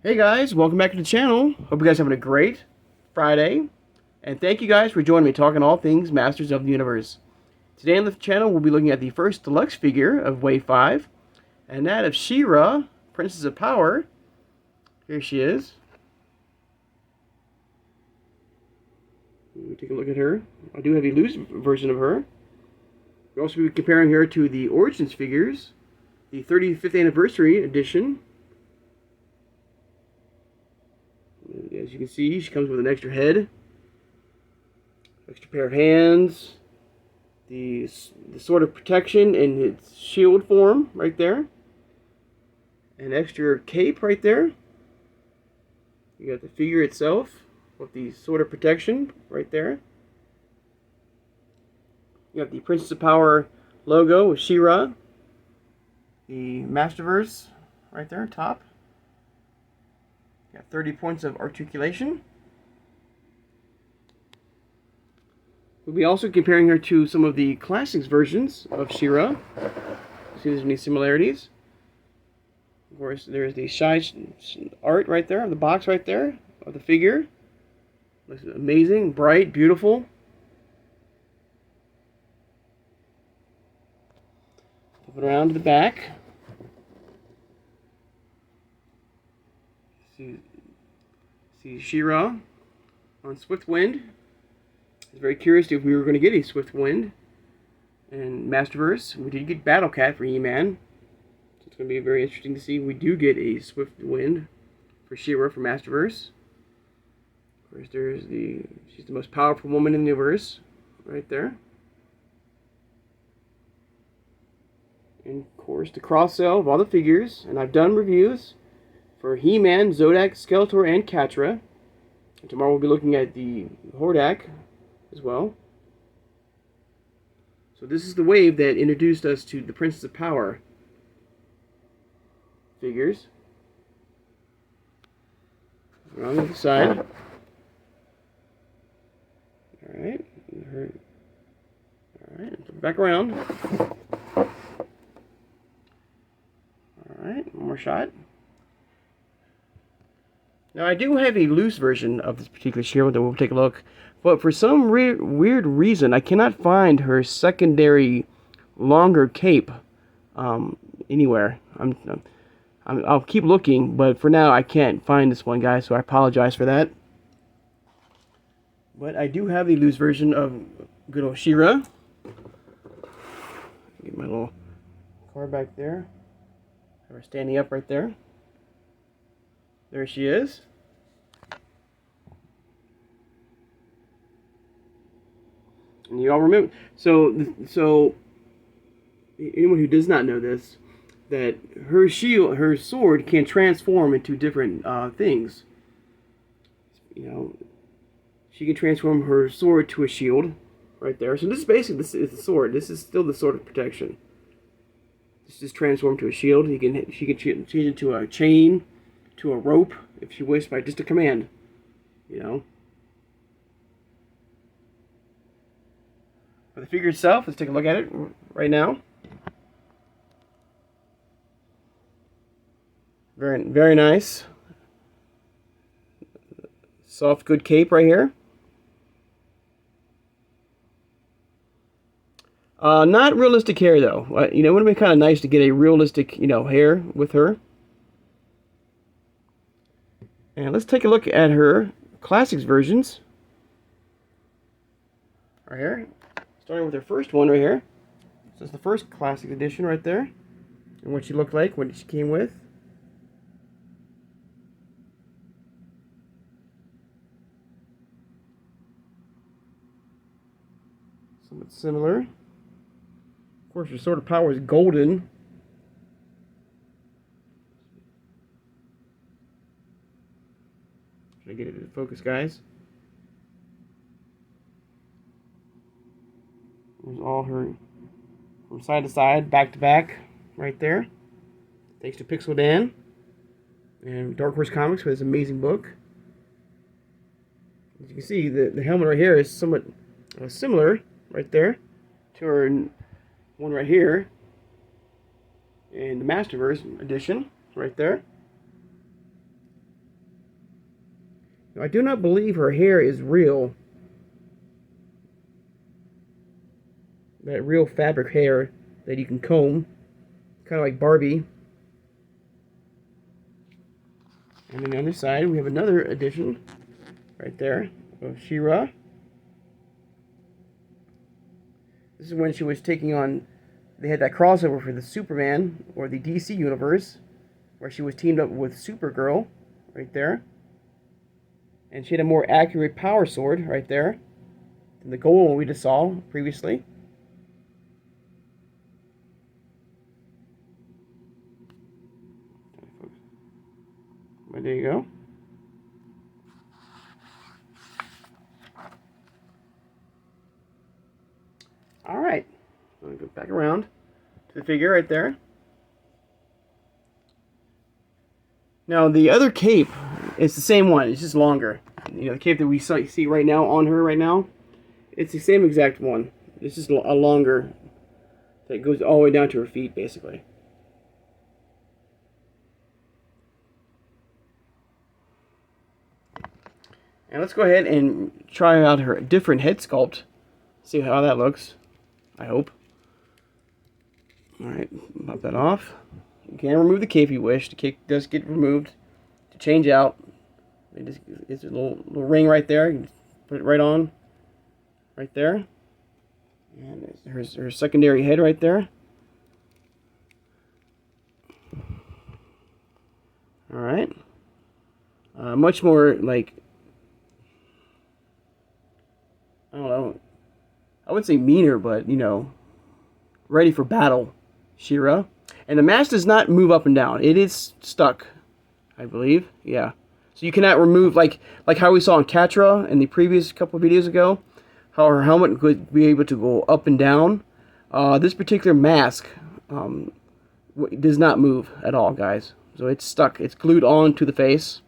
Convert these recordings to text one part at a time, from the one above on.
Hey guys, welcome back to the channel. Hope you guys are having a great Friday. And thank you guys for joining me talking all things Masters of the Universe. Today on the channel we'll be looking at the first deluxe figure of Wave 5. And that of She-Ra, Princess of Power. Here she is. Let me take a look at her. I do have a loose version of her. We'll also be comparing her to the Origins figures. The 35th anniversary edition. As you can see, she comes with an extra head, extra pair of hands, the sword of protection in its shield form right there, an extra cape right there. You got the figure itself with the sword of protection right there. You got the Princess of Power logo with She-Ra, the MasterVerse right there, top. Got 30 points of articulation. We'll be also comparing her to some of the classics versions of She-Ra. See if there's any similarities. Of course, there's the shy art right there, of the box right there, of the figure. Looks amazing, bright, beautiful. Flip it around to the back. See She-Ra on Swift Wind. I was very curious if we were going to get a Swift Wind in Masterverse. We did get Battle Cat for He-Man, so it's going to be very interesting to see if we do get a Swift Wind for She-Ra for Masterverse. Of course, she's the most powerful woman in the universe, right there. And of course, the cross sell of all the figures, and I've done reviews for He-Man, Zodak, Skeletor, and Catra. And tomorrow we'll be looking at the Hordak as well. So this is the wave that introduced us to the Princess of Power figures. On the other side. Alright. Alright, back around. Alright, one more shot. Now, I do have a loose version of this particular She-Ra that we'll take a look, but for some weird reason, I cannot find her secondary longer cape anywhere. I'll keep looking, but for now, I can't find this one, guys, so I apologize for that. But I do have the loose version of good old She-Ra. Get my little card back there. Have her standing up right there. There she is. And you all remember, so anyone who does not know this, that her sword can transform into different things. You know, she can transform her sword to a shield, right there. So this is the sword. This is still the sword of protection. This is transformed to a shield. She can change it to a chain, to a rope, if she wished, by just a command, you know. For the figure itself, let's take a look at it right now. Very, very nice. Soft, good cape right here. Not realistic hair, though. You know, it would have been kind of nice to get a realistic, you know, hair with her. And let's take a look at her classics versions. Right here. Starting with her first one right here. So it's the first classic edition right there. And what she looked like, what she came with. Somewhat similar. Of course, her sword of power is golden. Try to get it to focus, guys. There's all her from side to side, back to back, right there. Thanks to Pixel Dan and Dark Horse Comics for this amazing book. As you can see, the helmet right here is somewhat similar, right there, to her one right here. And the Masterverse edition, right there. I do not believe her hair is real. That real fabric hair that you can comb. Kind of like Barbie. And on the other side, we have another edition right there of She-Ra. This is when she was taking on, they had that crossover for the Superman or the DC universe, where she was teamed up with Supergirl right there. And she had a more accurate power sword right there than the gold one we just saw previously. But there you go. Alright, I'm going to go back around to the figure right there. Now the other cape is the same one, it's just longer. You know, the cape that we see right now on her right now, it's the same exact one. It's just a longer, that goes all the way down to her feet basically. And let's go ahead and try out her different head sculpt. See how that looks. I hope. Alright, pop that off. You can remove the cape if you wish. The cape does get removed to change out. It's a little ring right there. You can put it right on. Right there. And there's her secondary head right there. Alright. Much more like, I don't know, I wouldn't say meaner, but, you know, ready for battle, She-Ra. And the mask does not move up and down. It is stuck, I believe. Yeah. So you cannot remove, like how we saw in Catra in the previous couple of videos ago, how her helmet could be able to go up and down. This particular mask does not move at all, guys. So it's stuck. It's glued on to the face.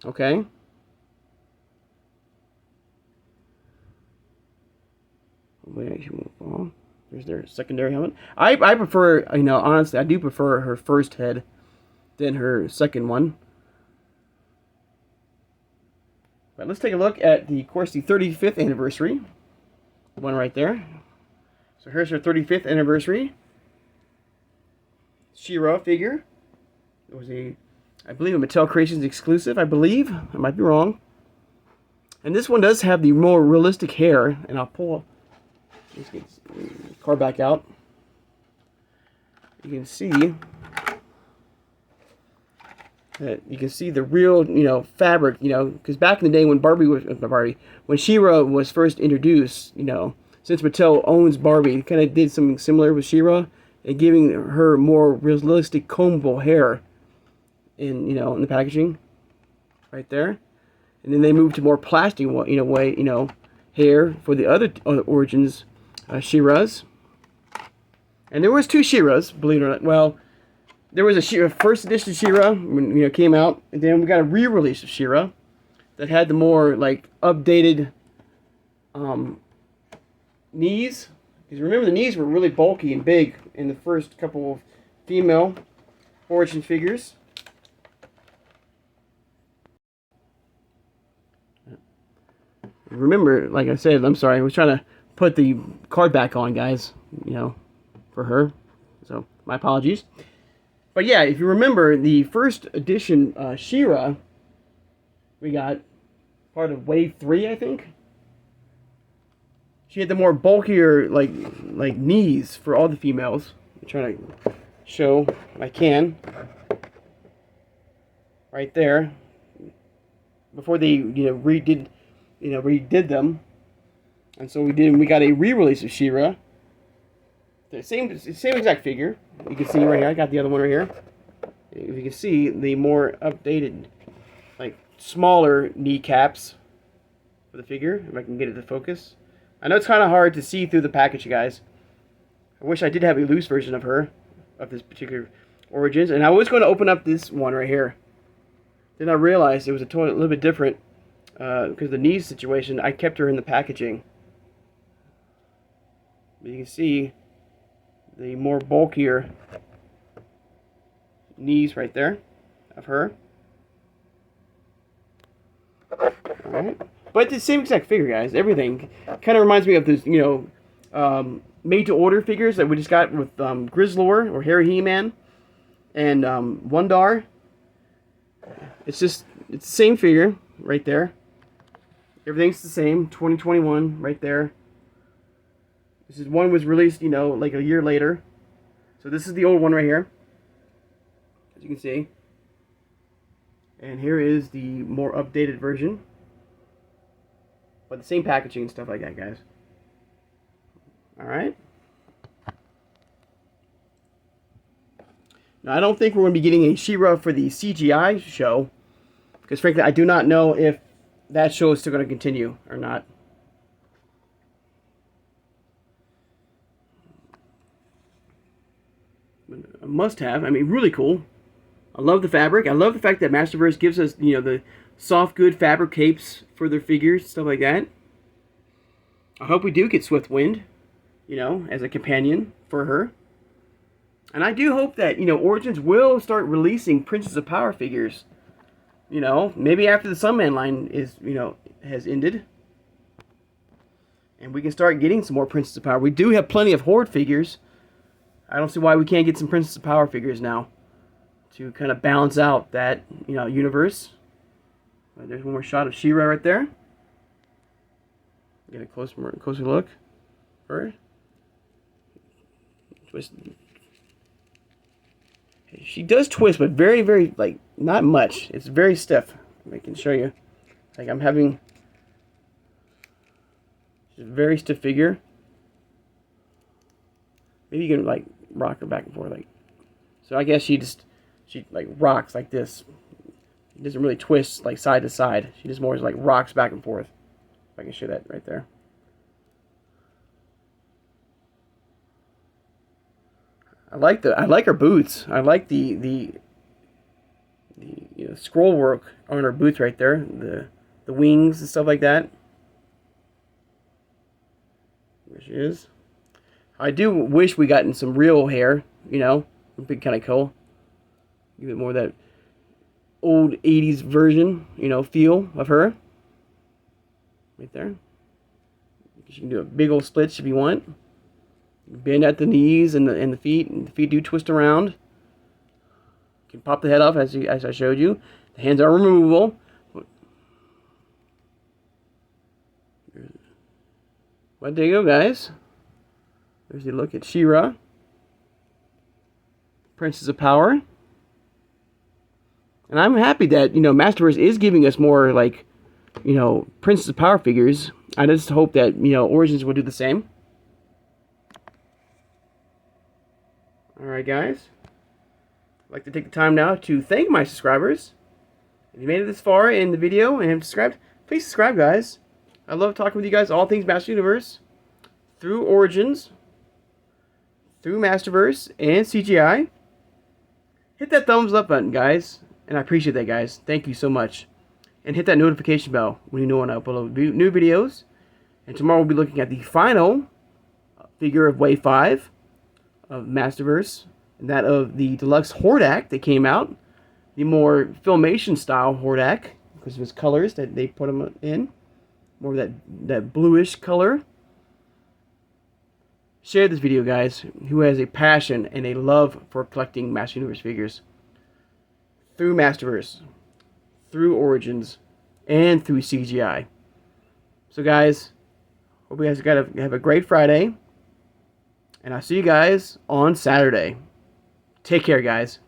Okay. There's their secondary helmet. I prefer, you know, honestly, I do prefer her first head than her second one. But let's take a look at the, of course, the 35th anniversary one right there. So here's her 35th anniversary She-Ra figure. It was I believe, a Mattel Creations exclusive. I believe, I might be wrong. And this one does have the more realistic hair, and I'll pull. Let's get the card back out. You can see that the real, you know, fabric, you know, because back in the day when when She-Ra was first introduced, you know, since Mattel owns Barbie, kind of did something similar with She-Ra and giving her more realistic combable hair in, you know, in the packaging right there. And then they moved to more plastic, you know, hair for the other origins. She-Ra's. And there was two She-Ra's, believe it or not. Well, there was a first edition She-Ra when, you know, came out, and then we got a re-release of She-Ra that had the more like updated knees. Because remember, the knees were really bulky and big in the first couple of female origin figures. Remember, like I said, I'm sorry, I was trying to put the card back on, guys, you know, for her. So, my apologies. But yeah, if you remember, the first edition She-Ra, we got part of Wave 3, I think. She had the more bulkier, like knees for all the females. I'm trying to show if I can. Right there. Before they, you know, redid them. And so we got a re-release of She-Ra. The same exact figure. You can see right here. I got the other one right here. You can see the more updated, like, smaller kneecaps for the figure. If I can get it to focus. I know it's kind of hard to see through the package, you guys. I wish I did have a loose version of her, of this particular Origins. And I was going to open up this one right here. Then I realized it was a little bit different. Because of the knee situation, I kept her in the packaging. But you can see the more bulkier knees right there of her. Alright. But it's the same exact figure, guys. Everything. Kind of reminds me of this, made-to-order figures that we just got with Grizzlor or Harry He-Man and Wondar. It's the same figure right there. Everything's the same. 2021 right there. One was released, like a year later. So this is the old one right here, as you can see. And here is the more updated version. But the same packaging and stuff like that, guys. Alright. Now, I don't think we're going to be getting a She-Ra for the CGI show. Because, frankly, I do not know if that show is still going to continue or not. A must-have. I mean, really cool. I love the fabric. I love the fact that MasterVerse gives us, the soft, good fabric capes for their figures, stuff like that. I hope we do get Swiftwind, as a companion for her. And I do hope that, Origins will start releasing Princess of Power figures. Maybe after the Sunman line is, has ended. And we can start getting some more Princess of Power. We do have plenty of Horde figures. I don't see why we can't get some Princess of Power figures now to kind of balance out that, universe. There's one more shot of She-Ra right there. Get a closer look. Her. Twist. She does twist, but very, very, not much. It's very stiff. I can show you. I'm having a very stiff figure. Maybe you can, rock her back and forth, So I guess she rocks like this. She doesn't really twist, side to side. She just more rocks back and forth. If I can show that right there. I like her boots. I like the scroll work on her boots right there. The wings and stuff like that. There she is. I do wish we gotten some real hair, It'd be kind of cool. Give it more of that old 80s version, feel of her. Right there. You can do a big old split if you want. Bend at the knees and the feet, and the feet do twist around. You can pop the head off as I showed you. The hands are removable. But there you go, guys. There's a look at She-Ra, Princess of Power. And I'm happy that, MasterVerse is giving us more, Princess of Power figures. I just hope that, Origins will do the same. Alright, guys. I'd like to take the time now to thank my subscribers. If you made it this far in the video and haven't subscribed, please subscribe, guys. I love talking with you guys all things Master Universe. Through Origins. Through MasterVerse and CGI. Hit that thumbs up button, guys. And I appreciate that, guys. Thank you so much. And hit that notification bell when you know when I upload new videos. And tomorrow we'll be looking at the final figure of Wave 5 of MasterVerse. And that of the Deluxe Hordak that came out. The more Filmation style Hordak. Because of his colors that they put him in. More of that bluish color. Share this video, guys, who has a passion and a love for collecting Master Universe figures. Through MasterVerse, through Origins, and through CGI. So, guys, hope you guys have a great Friday. And I'll see you guys on Saturday. Take care, guys.